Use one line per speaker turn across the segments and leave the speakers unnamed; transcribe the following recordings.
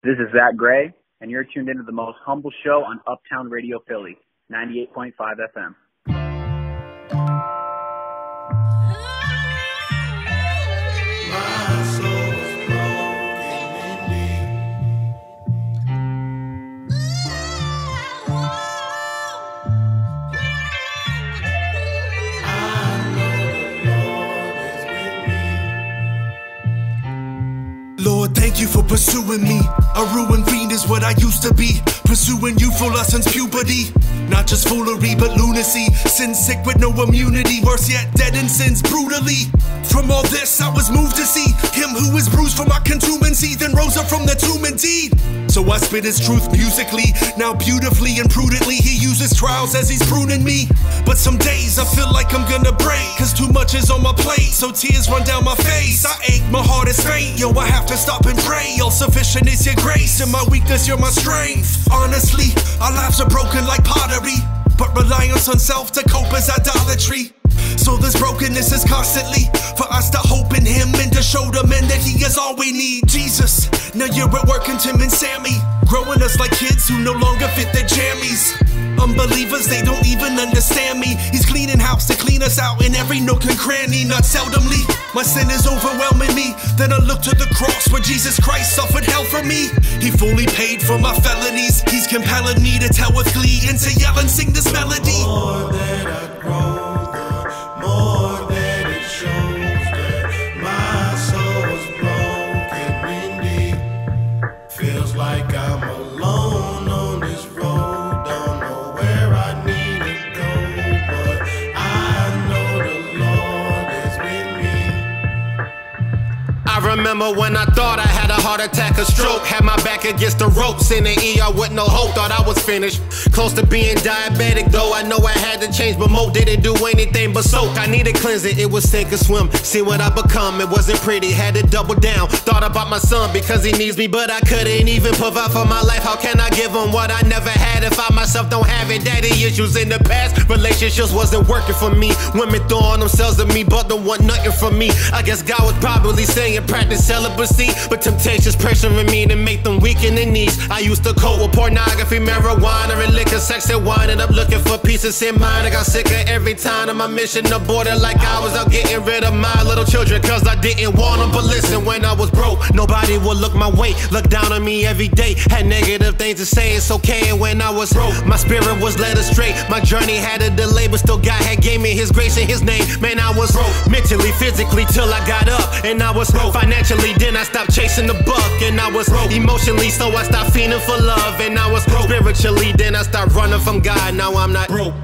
This is Zach Gray, and you're tuned into the most humble show on Uptown Radio Philly, 98.5 FM.
Lord, thank you for pursuing me. A ruined fiend is what I used to be. Pursuing youthful lust since puberty. Not just foolery, but lunacy. Sin sick with no immunity. Worse yet, dead in sins brutally. From all this, I was moved to see him who was bruised for my contumacy, then rose up from the tomb indeed. So I spit his truth musically. Now beautifully and prudently, he uses trials as he's pruning me. But some days I feel like I'm gonna break, cause too much is on my plate, so tears run down my face. I ache, my heart is faint. Yo, I have to stop and pray. All sufficient is your grace. In my weakness, you're my strength. Honestly, our lives are broken like pottery, but reliance on self to cope is idolatry. So this brokenness is constantly for us to hope in him and to show the men that he is all we need. Jesus, now you're at work in Tim and Sammy, growing us like kids who no longer fit their jammies. Unbelievers, they don't even understand me. He's cleaning house to clean us out in every nook and cranny. Not seldomly, my sin is overwhelming me. Then I look to the cross where Jesus Christ suffered hell for me. He fully paid for my felonies. He's compelling me to tell with glee and to yell and sing this melody.
More that I grow, the more that it shows that my soul's broken indeed. Feels like I'm alone on this road.
I remember when I thought I had a heart attack or stroke. Had my back against the ropes in the ER with no hope. Thought I was finished. Close to being diabetic, though I know I had to change, but Mo didn't do anything but soak. I needed cleansing, it was sink or swim. See what I become, it wasn't pretty, had to double down. Thought about my son because he needs me, but I couldn't even provide for my life. How can I give him what I never had if I myself don't have it? Daddy issues in the past, relationships wasn't working for me. Women throwing themselves at me, but don't want nothing from me. I guess God was probably saying practice celibacy, but temptations pressuring me to make them weak in the knees. I used to cope with pornography, marijuana, and liquor, sex, and winding up looking for pieces in mind. I got sicker every time of my mission aborted, like I was out getting rid of my little children, cause I didn't want them. But listen, when I was broke, nobody would look my way, look down on me every day, had negative things to say, it's okay. And when I was broke, my spirit was led astray. My journey had a delay, but still God had gave me his grace and his name. Man, I was broke, mentally, physically, till I got up. And I was broke financially, then I stopped chasing the buck. And I was broke emotionally, so I stopped feeling for love. And I was broke spiritually, then I stopped running from God. Now I'm not broke.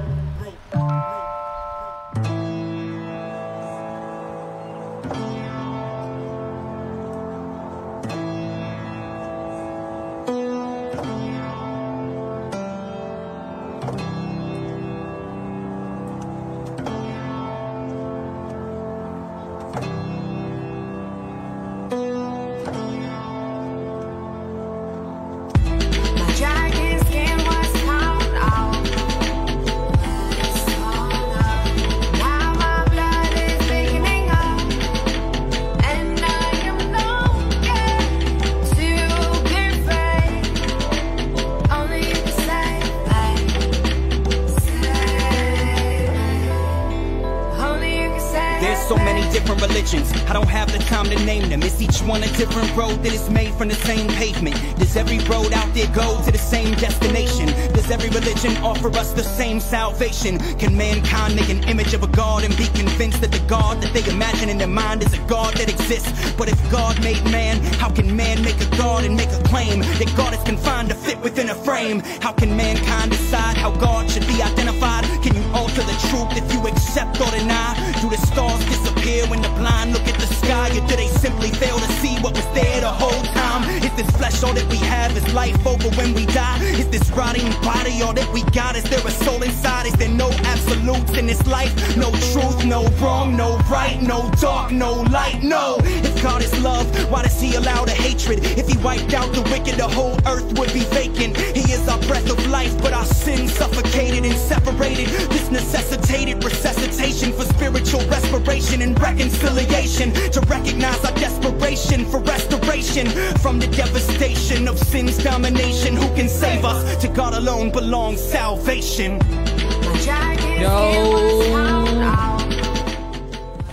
I don't have the time to name them. Is each one a different road that is made from the same pavement? Does every road out there go to the same destination? Does every religion offer us the same salvation? Can mankind make an image of a God and be convinced that the God that they imagine in their mind is a God that exists? But if God made man, how can man make a God and make a claim that God is confined to fit within a frame? How can mankind decide how God should be identified? Can you alter the truth if you accept or deny? Do the stars disappear when the blind look at the sky, or do they simply fail to see what was there the whole time? Is this flesh all that we have? Is life over when we die? Is this rotting body all that we got? Is there a soul inside? Is there no absolutes in this life? No truth, no wrong, no right, no dark, no light, no. If God is love, why does he allow the hatred? If he wiped out the wicked, the whole earth would be vacant. He is our breath of life, but our sin suffocated and separated. This necessitated resuscitation for spiritual respiration and reconciliation, to recognize our desperation for restoration from the devastation of sin's domination. Who can save us? To God alone belongs salvation.
I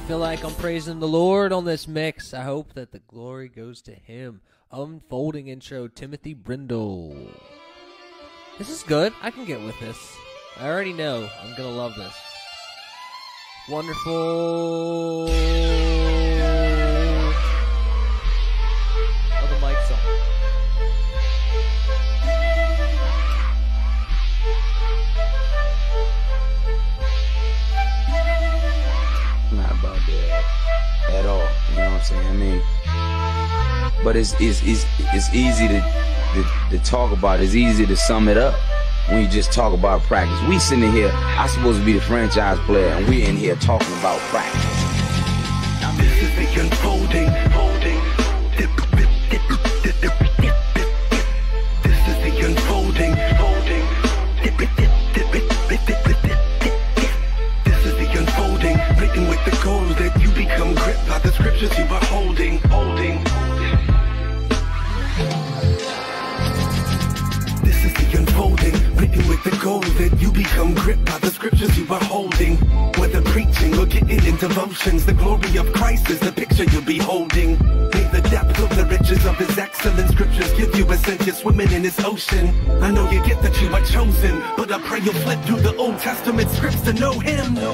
feel like I'm praising the Lord on this mix. I hope that the glory goes to Him. Unfolding intro, Timothy Brindle. This is good. I can get with this. I already know I'm going to love this. Wonderful. Oh, the mic's on.
Not about that at all. You know what I'm saying? I mean, but it's easy to talk about. It's easy to sum it up when you just talk about practice. We sitting here, I'm supposed to be the franchise player, and we're in here talking about practice.
This is the unfolding, This is the unfolding, This is the unfolding, written with the goal that you become gripped by the scriptures you are holding. This is the unfolding, written with the goal that you become gripped by the scriptures you are holding. Whether preaching or getting in devotions, the glory of Christ is the picture you'll be holding. May the depth of the riches of His excellent scriptures give you a sense you're swimming in His ocean. I know you get that you are chosen, but I pray you'll flip through the Old Testament scripts to know Him.
The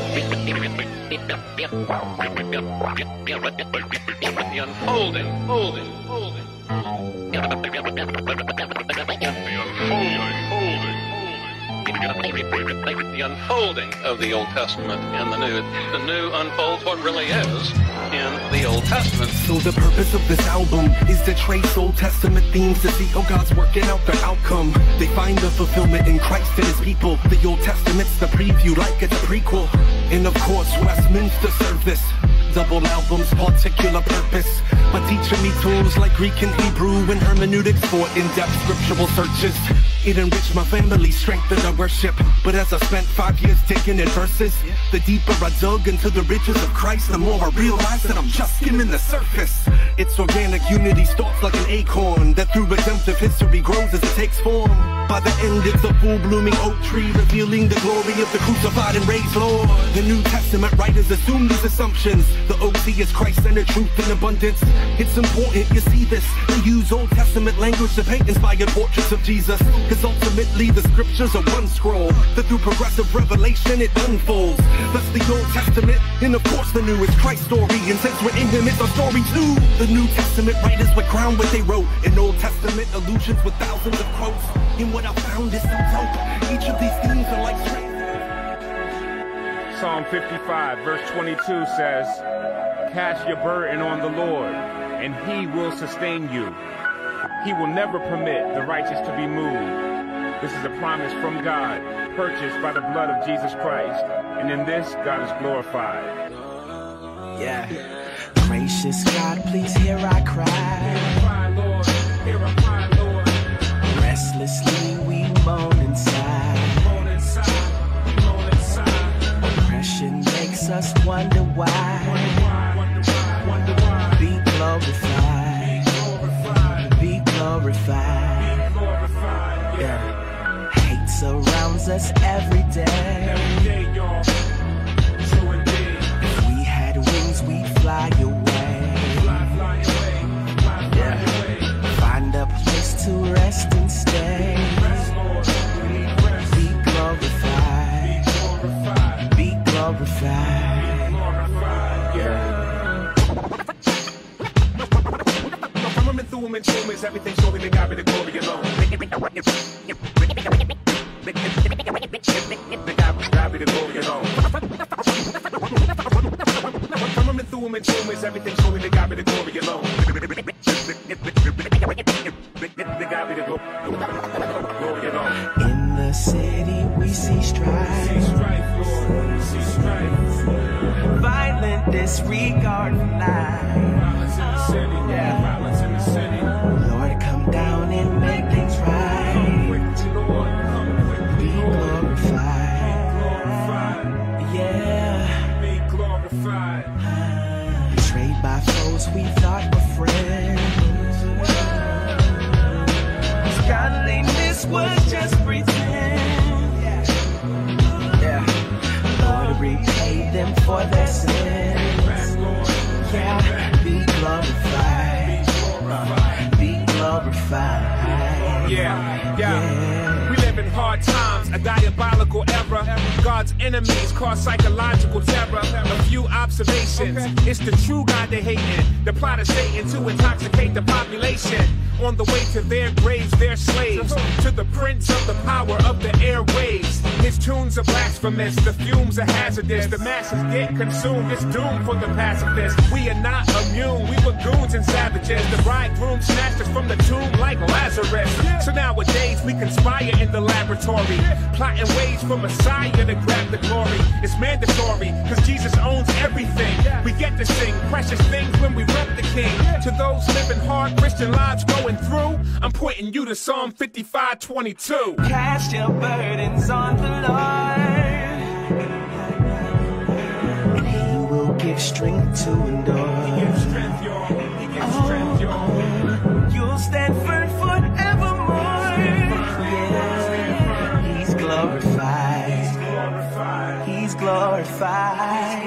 unfolding. The unfolding of the Old Testament and the New. The New unfolds what really is in the Old Testament.
So the purpose of this album is to trace Old Testament themes to see how God's working out the outcome. They find the fulfillment in Christ and His people. The Old Testament's the preview like it's a prequel. And of course Westminster service. Double albums, particular purpose. By teaching me tools like Greek and Hebrew and hermeneutics for in-depth scriptural searches. It enriched my family, strengthened our worship. But as I spent 5 years digging in verses, the deeper I dug into the riches of Christ, the more I realized that I'm just skimming the surface. Its organic unity starts like an acorn that through redemptive history grows as it takes form. By the end it's a full blooming oak tree, revealing the glory of the crucified and raised Lord. The New Testament writers assume these assumptions. The OT is Christ-centered truth in abundance. It's important you see this. They use Old Testament language to paint inspired portraits of Jesus. Cause ultimately the scriptures are one scroll that through progressive revelation it unfolds. That's the Old Testament, and of course the New is Christ's story. And since we're in Him, it's our story too. The New Testament writers would crown what they wrote. In Old Testament allusions with thousands of quotes. And what I found is so dope. Each of these themes are like strength.
Psalm 55 verse 22 says, "Cast your burden on the Lord, and He will sustain you. He will never permit the righteous to be moved." This is a promise from God, purchased by the blood of Jesus Christ, and in this God is glorified.
Yeah. Gracious God, please hear our cry.
Hear our cry, Lord. Hear our cry, Lord.
Restlessly we moan inside.
Moan inside. Moan inside.
Oppression makes us wonder why.
Wonder why.
Be glorified. Be glorified. Yeah. Hate surrounds us every day.
Y'all. So indeed.
If we had wings, we'd fly away.
Fly away.
Yeah. Find a place to rest and stay.
Rest, Lord.
Be glorified. Be glorified. Yeah.
Coming through Him and through Him is everything, showing that God be the glory alone. God be the glory alone. Coming through Him and through Him is everything, showing that God be the glory alone. God be the glory alone.
In the city we see strife.
See strife, Lord. We see strife.
Violent disregard for life.
Violence in the city.
Yeah.
Violence in the city.
Lord, come down and make things
Come
right.
quickly, Lord. Come quickly,
Be
Lord.
glorified.
Glorified.
Yeah.
Be glorified.
Betrayed by foes we thought were friends. was just pretend. Lord, repay them for their sins. Yeah, be glorified. Be glorified.
Yeah. We live in hard times, a diabolical era. God's enemies cause psychological terror. A few observations, it's the true God they hating. The plot of Satan to intoxicate the population. On the way to their graves, they're slaves to the prince of the power of the airwaves. His tunes are blasphemous, the fumes are hazardous. The masses get consumed, it's doomed for the pacifists. We are not immune, we were goons and savages. The bridegroom snatched us from the tomb like Lazarus. So nowadays we conspire in the laboratory, plotting ways for Messiah to grab the glory. It's mandatory, cause Jesus owns everything. We get to sing precious things when we rep the King. To those living hard Christian lives going through, I'm pointing you to Psalm 55:22.
Cast your burdens on the Lord, and He will give strength to endure.
He gives strength, y'all. He gives strength, y'all.
You'll stand firm forevermore. Yeah. He's glorified. He's glorified.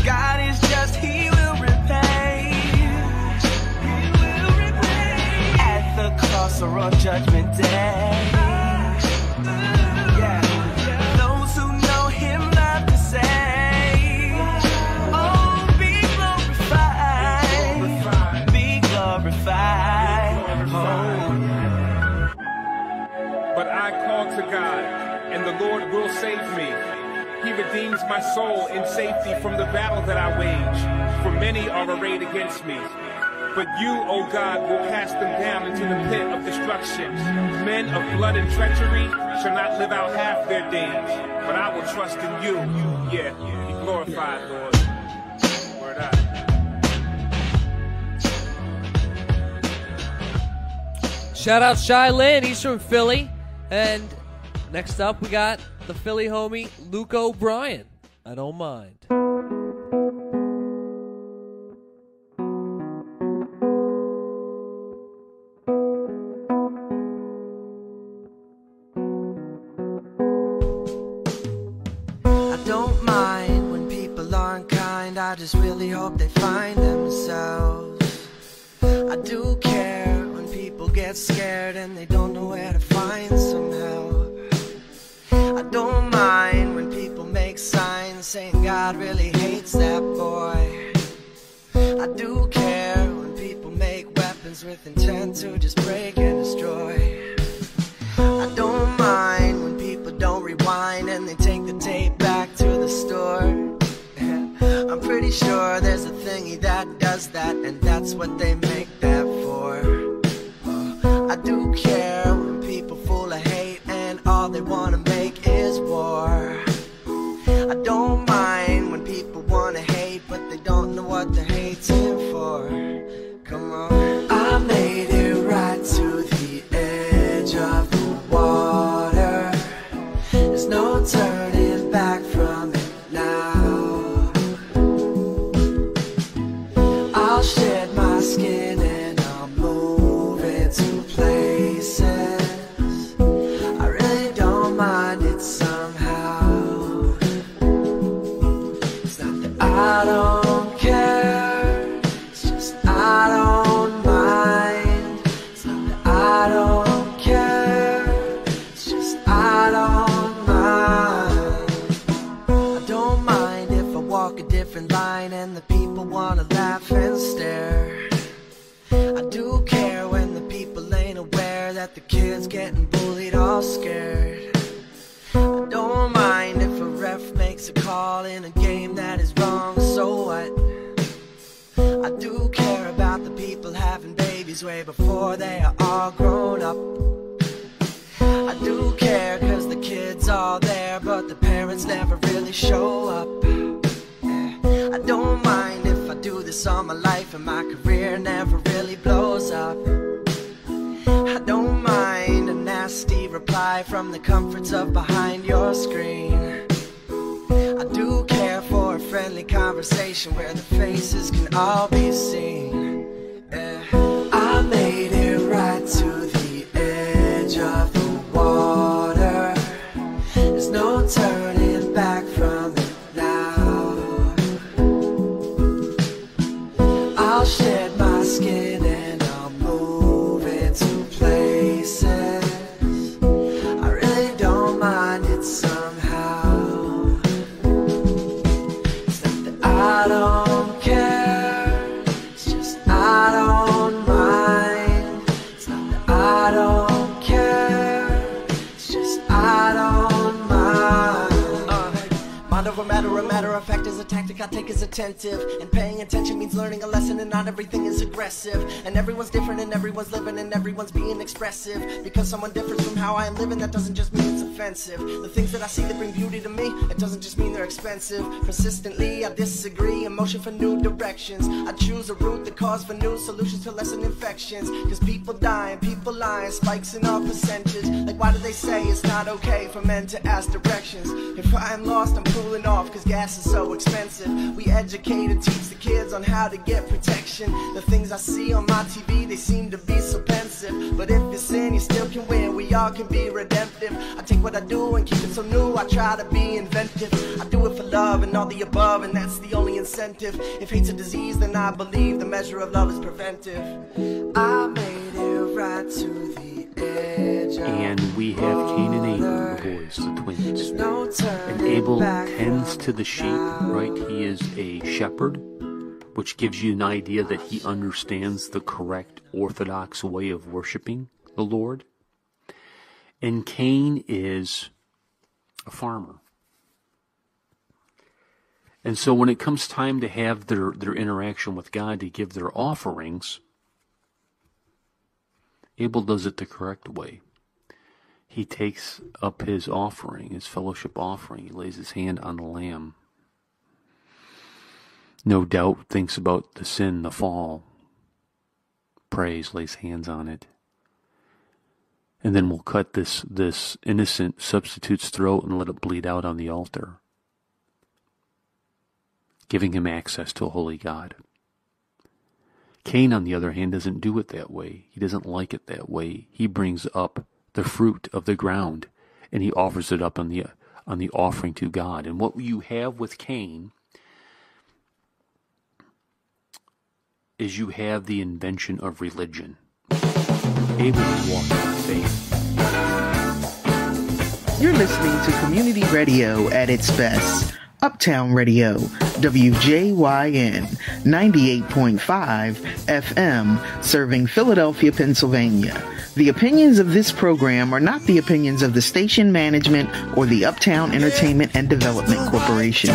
God is just, He will repay. At the cross or on Judgment Day. Yeah. Those who know Him love to say, oh, be glorified. Be glorified. Oh.
But I call to God, and the Lord will save me. He redeems my soul in safety from the battle that I wage. For many are arrayed against me. But you, O God, will cast them down into the pit of destruction. Men of blood and treachery shall not live out half their days. But I will trust in you. Yeah, be glorified, Lord. Word up.
Shout out Shy Lynn, he's from Philly. And next up, we got the Philly homie, Luke O'Brien. I don't mind.
I don't mind when people aren't kind. I just really hope they find themselves. I do care when people get scared and they don't know where to find some help. I don't mind when people make signs saying God really hates that boy. I do care when people make weapons with intent to just break and destroy. I don't mind when people don't rewind and they take the tape back to the store. I'm pretty sure there's a thingy that does that, and that's what they make that for. I do care when people full of hate and all they wanna make is war. I don't mind when people wanna hate but they don't know what they're hating for. Come on. I made it right to the edge of the water. There's no turning back from it now. I'll shed my skin and I'll move into places. I really don't mind it somehow. It's not that I don't care, it's just I don't mind. It's not that I don't care, it's just I don't mind. I don't mind if I walk a different line and the people wanna laugh and stare. I do care when the people ain't aware that the kids getting bullied all scared. I don't mind if a ref makes a call in a game that is wrong, so what? I do care about the people having babies way before they are all grown up. I do care cause the kids are there but the parents never really show up. I don't mind if I do this all my life and my career never really blows up. I don't mind a nasty reply from the comforts of behind your screen. I do care for a friendly conversation where the faces can all be seen. I made it right to the edge
matter. A matter of fact is a tactic I take as attentive. And paying attention means learning a lesson, and not everything is aggressive. And everyone's different, and everyone's living, and everyone's being expressive. Because someone differs from how I am living, that doesn't just mean it's offensive. The things that I see that bring beauty to me, it doesn't just mean they're expensive. Persistently, I disagree, emotion for new directions. I choose a route that calls for new solutions to lessen infections. Cause people dying, people lying, spikes in all percentages. Like why do they say it's not okay for men to ask directions? If I am lost, I'm cooling off cause gas is so expensive. We educate and teach the kids on how to get protection. The things I see on my TV, they seem to be so pensive. But if you sin, you still can win, we all can be redemptive. I take what I do and keep it so new, I try to be inventive. I do it for love and all the above, and that's the only incentive. If hate's a disease, then I believe the measure of love is preventive. I made it right to the edge.
And we have Cain and Abel, the boys, the twins. And Abel tends to the sheep, right? He is a shepherd, which gives you an idea that he understands the correct orthodox way of worshiping the Lord. And Cain is a farmer. And so when it comes time to have their interaction with God, to give their offerings, Abel does it the correct way. He takes up his offering, his fellowship offering. He lays his hand on the lamb. No doubt thinks about the sin, the fall. Prays, lays hands on it. And then we'll cut this innocent substitute's throat and let it bleed out on the altar, giving him access to a holy God. Cain, on the other hand, doesn't do it that way. He doesn't like it that way. He brings up the fruit of the ground, and he offers it up on the offering to God. And what you have with Cain is you have the invention of religion. Abel is walking in faith.
You're listening to community radio at its best. Uptown Radio, WJYN, 98.5 FM, serving Philadelphia, Pennsylvania. The opinions of this program are not the opinions of the station management or the Uptown Entertainment and Development Corporation.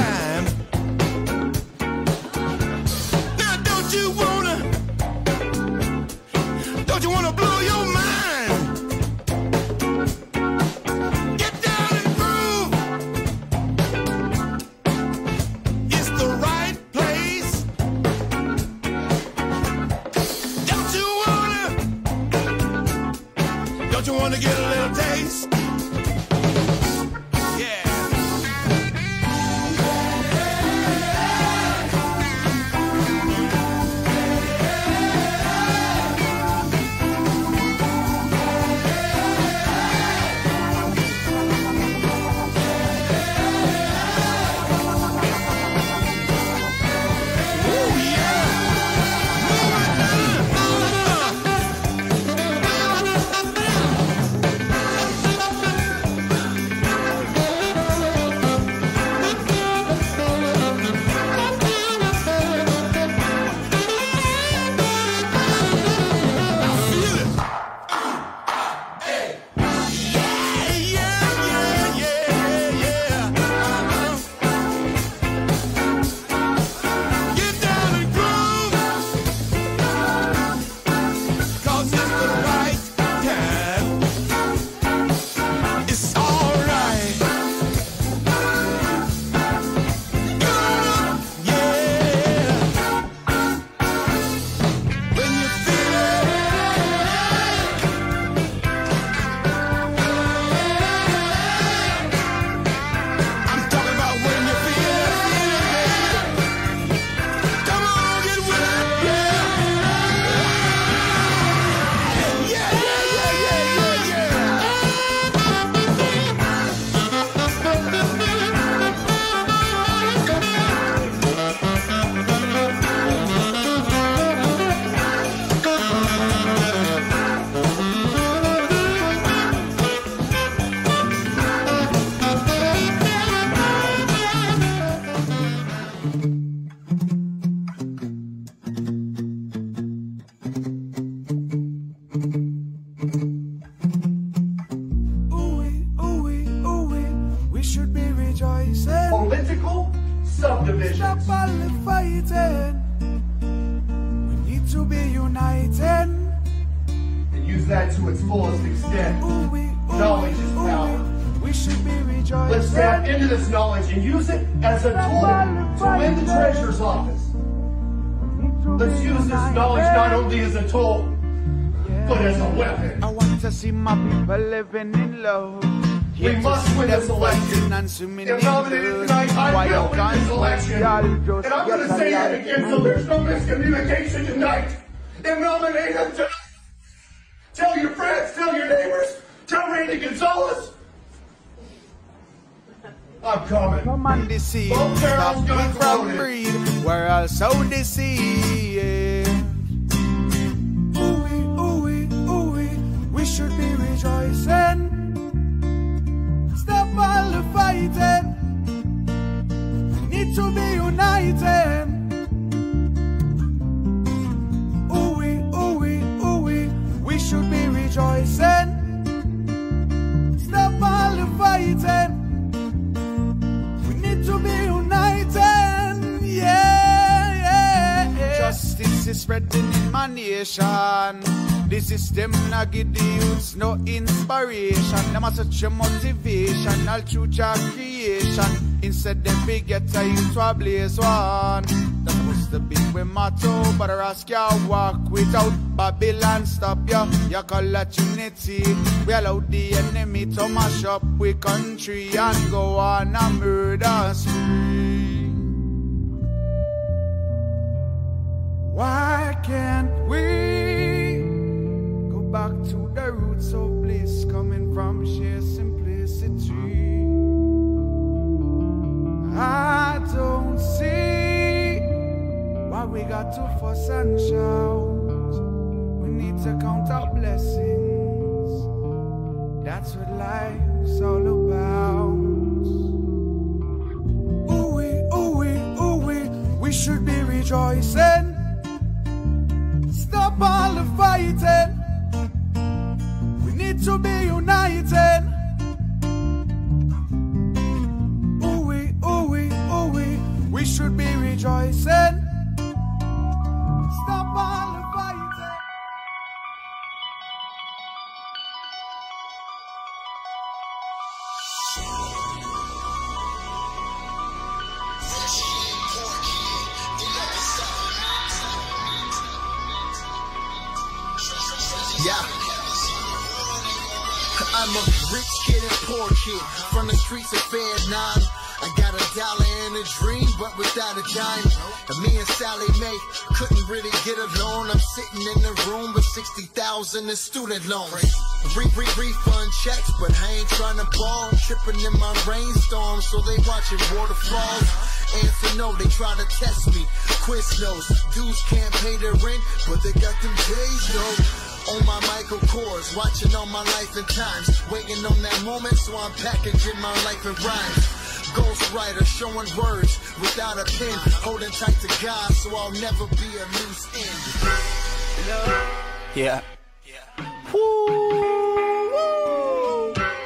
all the fighting. We need to be united.
And use that to its fullest extent. Knowledge is power.
We should be rejoicing.
Let's tap into this knowledge and use it as a tool to win the treasurer's office. Let's use this knowledge not only as a tool, but as a weapon.
I want to see my people living in love.
We must win this election. If nominated tonight, I will win this election. And I'm going to say that again so there's no miscommunication tonight. If nominated tonight, tell your friends, tell your neighbors, tell Randy Gonzalez. I'm coming.
Come on, deceive. Stop me from greed. We're all so deceived. We should be rejoicing. Stop all the fighting. We need to be united. We should be rejoicing. Stop all the fighting. To be united, yeah. Justice is spreading in my nation. The system not give the youths no inspiration. Them are such a motivation, all through job creation. Instead them big get a youth to a blaze one. That's supposed to be with motto, but I ask ya walk without Babylon stop ya. Ya call it unity. We allow the enemy to mash up we country and go on a murder spree. Why can't we go back to the roots of bliss coming from sheer simplicity? I don't see why we got to fuss and shout. We need to count our blessings. That's what life's all about. We should be rejoicing. Stop all the fighting. We need to be united. We should be rejoicing. Stop all the fighting.
Yeah. I'm a rich kid and poor kid from the streets of Fair 9. I got $1 and a dream, but without a dime. And me and Sally Mae couldn't really get along. I'm sitting in the room with 60,000 in student loans. Refund checks, but I ain't trying to ball. Tripping in my rainstorm, so they watching waterfalls. Answer no, they try to test me. Quiznos, dudes can't pay their rent, but they got them J's though. On my Michael Kors, watching all my life and times. Waiting on that moment, so I'm packaging my life in rhymes. Ghostwriter, showing words without a pen. Holding tight to God, so I'll never be a loose end.
Yeah. Woo.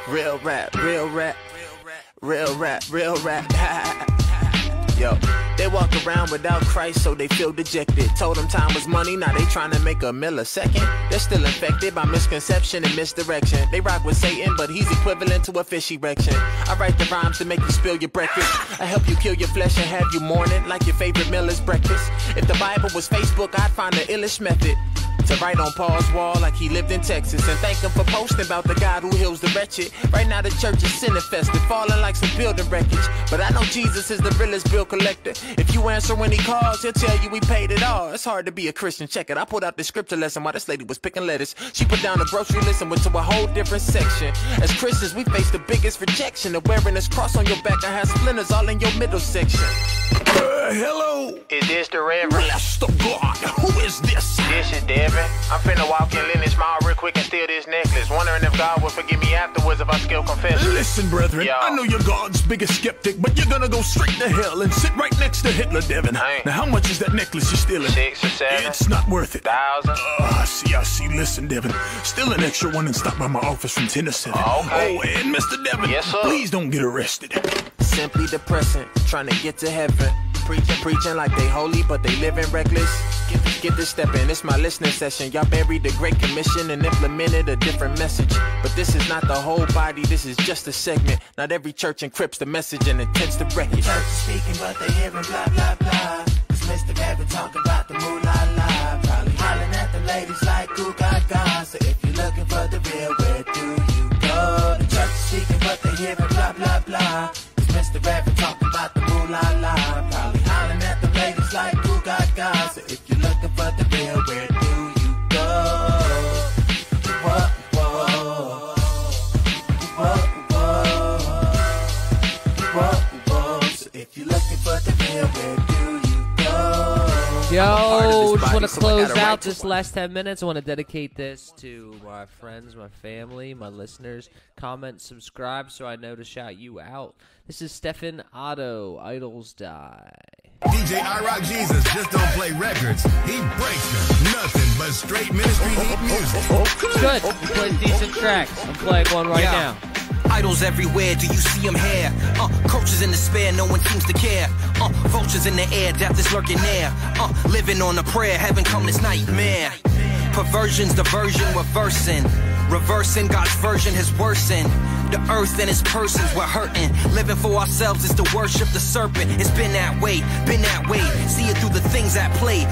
Real rap, real rap. Real rap, real rap. Yo, they walk around without Christ, so they feel dejected. Told them time was money, now they trying to make a millisecond. They're still infected by misconception and misdirection. They rock with Satan, but he's equivalent to a fish erection. I write the rhymes to make you spill your breakfast. I help you kill your flesh and have you mourning like your favorite meal is breakfast. If the Bible was Facebook, I'd find the illest method to write on Paul's wall like he lived in Texas and thank him for posting about the God who heals the wretched. Right now the church is sin infested, falling like some building wreckage. But I know Jesus is the realest bill collector. If you answer when he calls, he'll tell you he paid it all. It's hard to be a Christian, check it. I pulled out the scripture lesson while this lady was picking lettuce. She put down the grocery list and went to a whole different section. As Christians, we face the biggest rejection of wearing this cross on your back and have splinters all in your middle section.
Hello?
Is this the Reverend?
Bless the God. Who is this?
This is Devin. I'm finna walk in Lenny's mall real quick and steal this necklace. Wondering if God will forgive me afterwards if I skill confession.
Listen, brethren,
Yo.
I know you're God's biggest skeptic, but you're gonna go straight to hell and sit right next to Hitler, Devin.
Hey.
Now, how much is that necklace you're stealing?
6 or 7.
It's not worth it.
1,000.
I see. Listen, Devin, steal an extra one and stop by my office from 10 to 7.
Okay.
Oh, and Mr. Devin,
yes, sir.
Please don't get arrested.
Simply depressing, trying to get to heaven. Preaching like they holy, but they living reckless. Get this step in, it's my listening session. Y'all buried the Great Commission and implemented a different message. But this is not the whole body, this is just a segment. Not every church encrypts the message and intends to wreck it.
The church is speaking, but they hearing blah, blah, blah. Cause Mr. Rabbit talk about the moolah, probably hollering at the ladies like ooh, gaga. So if you're looking for the real, where do you go? The church is speaking, but they hearing blah, blah, blah. Cause Mr. Rabbit talk about the moolah, probably hollering at the ladies like ooh, gaga. So if you're looking for the real, where do you go? Whoa, whoa, whoa, whoa, whoa. So if you're looking for the real, where do you go?
Yo, just want to close out this last 10 minutes. I want to dedicate this to my friends, my family, my listeners. Comment, subscribe so I know to shout you out. This is Stefan Otto, Idols Die.
DJ I Rock Jesus just don't play records. He breaks them. Nothing but straight ministry heat music.
Good. You played decent tracks. I'm playing one right now.
Idols everywhere, do you see them here? Coaches in despair, no one seems to care. Vultures in the air, death is lurking there. Living on a prayer, heaven come this nightmare. Perversion's diversion, reversing God's version has worsened. The earth and its persons were hurting. Living for ourselves is to worship the serpent. It's been that way. See it through the things that plague.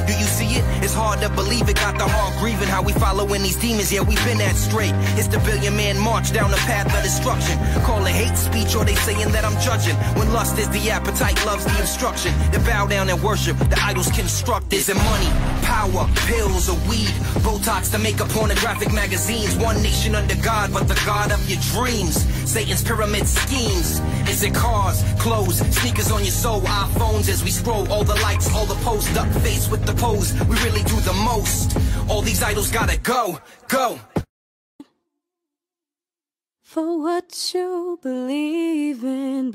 Do you see it? It's hard to believe it. Got the heart grieving how we following these demons. Yeah, we've been that straight. It's the billion-man march down the path of destruction. Call it hate speech or they saying that I'm judging. When lust is the appetite, love's the instruction. They bow down and worship. The idols construct. Is it money, power, pills, or weed? Botox to make up pornographic magazines. One nation under God, but the God of your dreams. Satan's pyramid schemes. Is it cars, clothes, sneakers on your soul, iPhones as we scroll, all the likes, all the posts, duck face with the pose, we really do the most. All these idols gotta go.
For what you believe in,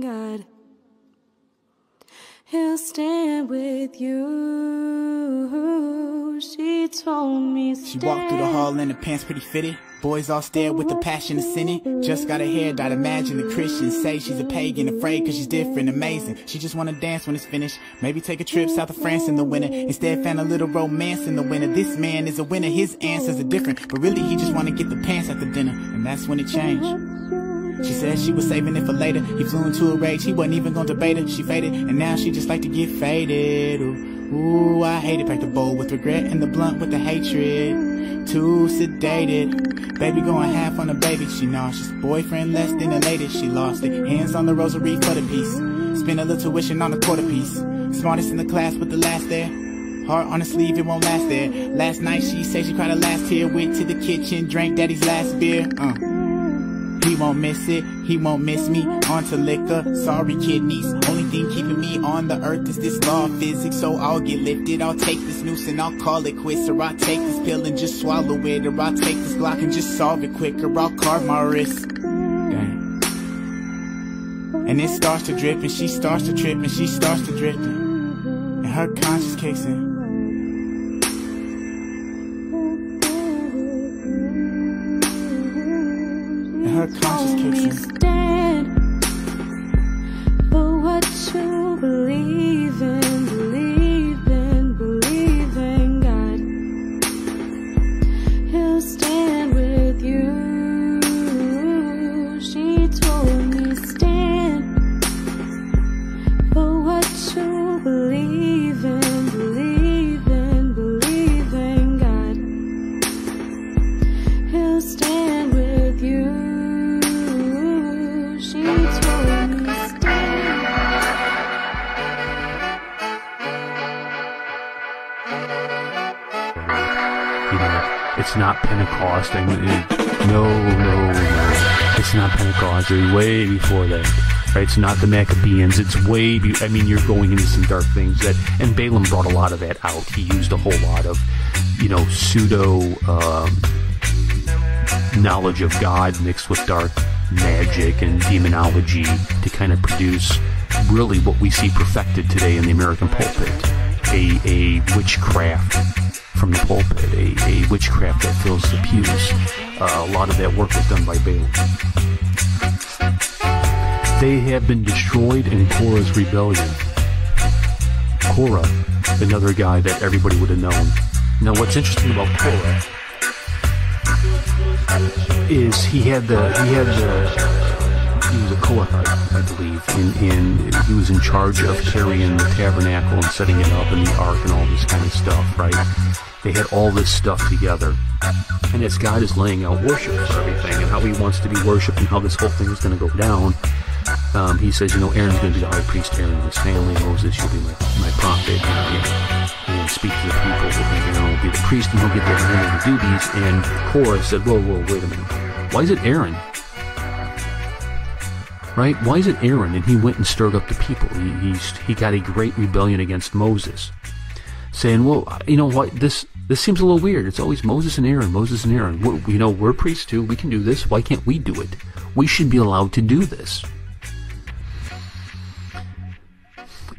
God, He'll stand with you. She told me
She walked through the hall in her pants pretty fitted. Boys all stare with the passion of sinning. Just got her hair dyed. Imagine the Christians say she's a pagan, afraid cause she's different, amazing. She just wanna dance when it's finished. Maybe take a trip south of France in the winter. Instead found a little romance in the winter. This man is a winner, his answers are different. But really he just wanna get the pants after dinner. And that's when it changed. She said she was saving it for later. He flew into a rage, he wasn't even gonna debate her. She faded, and now she just like to get faded. Ooh, I hate it. Pack the bowl with regret and the blunt with the hatred. Too sedated. Baby going half on the baby, she nauseous. Boyfriend less than elated, she lost it. Hands on the rosary for the piece. Spend a little tuition on a quarter piece. Smartest in the class with the last there. Heart on the sleeve, it won't last there. Last night she said she cried her last tear. Went to the kitchen, drank daddy's last beer. He won't miss it, he won't miss me. On to liquor, sorry kidneys. Only thing keeping me on the earth is this law of physics. So I'll get lifted, I'll take this noose and I'll call it quits. Or I'll take this pill and just swallow it. Or I'll take this block and just solve it quicker. I'll carve my wrist. Dang. And it starts to drip and she starts to trip and she starts to drift. And her conscience kicks in. Her conscience kicks in.
Stand for what you believe in, God. He'll stand with you. She told me stand for what you believe in, God. He'll stand with you.
It's not Pentecost. No. It's not Pentecost. It's way before that. Right? It's not the Maccabees. It's way. You're going into some dark things and Balaam brought a lot of that out. He used a whole lot of, pseudo knowledge of God mixed with dark magic and demonology to kind of produce really what we see perfected today in the American pulpit. A witchcraft from the pulpit, a witchcraft that fills the pews. A lot of that work was done by Balaam. They have been destroyed in Korah's rebellion. Korah, another guy that everybody would have known. Now, what's interesting about Korah is he was a Kohathite, I believe, and he was in charge of carrying the tabernacle and setting it up and the ark and all this kind of stuff, right? They had all this stuff together. And as God is laying out worship for everything and how he wants to be worshipped and how this whole thing is going to go down, he says, Aaron's going to be the high priest, Aaron and his family, Moses, you'll be my prophet, and speak to the people, be the priest, and he'll get the handle the duties. And Korah said, whoa, wait a minute. Why is it Aaron? Right? Why is it Aaron? And he went and stirred up the people. He got a great rebellion against Moses, saying, well, you know what, this seems a little weird. It's always Moses and Aaron. We're priests too. We can do this. Why can't we do it? We should be allowed to do this.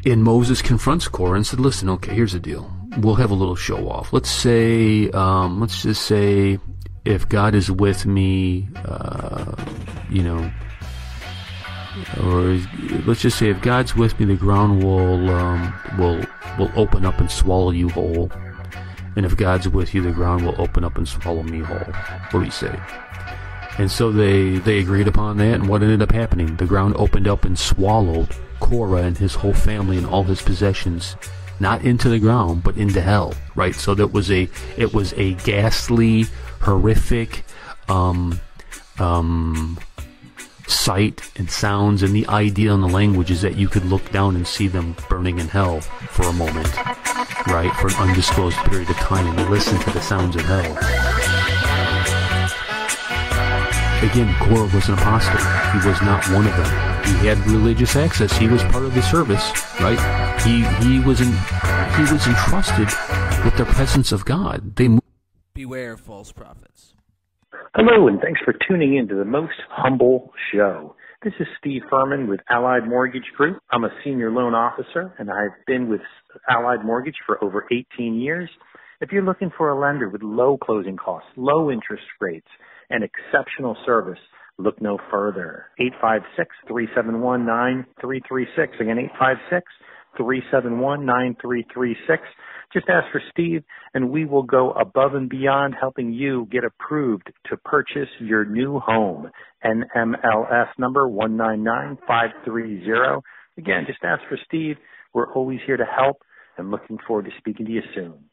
And Moses confronts Korah and said, listen, okay, here's the deal. We'll have a little show off. Let's just say if God is with me, or let's just say if God's with me, the ground will open up and swallow you whole. And if God's with you, the ground will open up and swallow me whole. What do you say? And so they agreed upon that, and what ended up happening? The ground opened up and swallowed Korah and his whole family and all his possessions, not into the ground, but into hell, right? So it was a ghastly, horrific sight and sounds, and the idea and the language is that you could look down and see them burning in hell for a moment, right, for an undisclosed period of time, and listen to the sounds of hell. Again, Korah was an apostate. He was not one of them. He had religious access. He was part of the service, right? He was entrusted with the presence of God.
Beware of false prophets.
Hello, and thanks for tuning in to the Most Humble Show. This is Steve Furman with Allied Mortgage Group. I'm a senior loan officer, and I've been with Allied Mortgage for over 18 years. If you're looking for a lender with low closing costs, low interest rates, and exceptional service, look no further. 856-371-9336. Again, 856-371-9336. Just ask for Steve, and we will go above and beyond helping you get approved to purchase your new home. NMLS number 199530. Again, just ask for Steve. We're always here to help and looking forward to speaking to you soon.